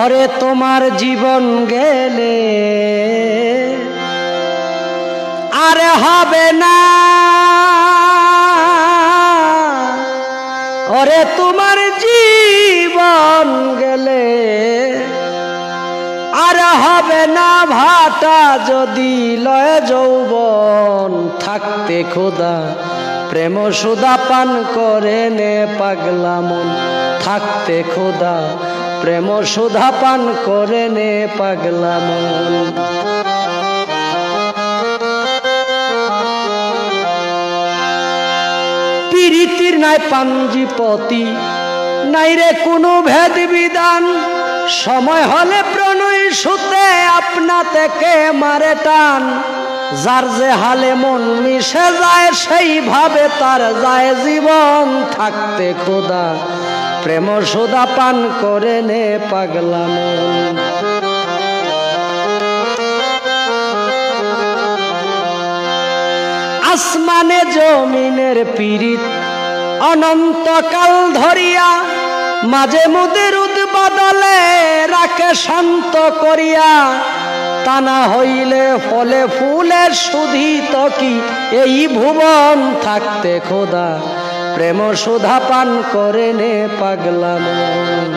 ওরে তোমার জীবন গেলে আর হবে না, ওরে তোমার জীবন গেলে আর হবে না ভাটা যদি লয় যৌবন। থাকতে খোদা প্রেম সুধা পান করে নে পাগলা মন, থাকতে খোদা প্রেম সুধা পান করে নে পাগলা মন। প্রীতির নাই পাঞ্জিপতি, নাই রে কোনো ভেদ বিধান, সময় হলে প্রণয় সুতে আপনা থেকে মারে টান। যার যে হালে মন মিশে যায় সেইভাবে তার যায় জীবন। থাকতে খোদা প্রেম সুধা পান করে নে পাগলা মন। আসমানে জমিনের পীড়িত অনন্তকাল ধরিয়া, মাঝে মধ্যে রোদ বদলে রাখে শান্ত করিয়া। তা না হইলে ফলে ফুলের শুধিত কি এই ভুবন। থাকতে খোদা প্রেম সুধা পান করে নে পাগলা মন।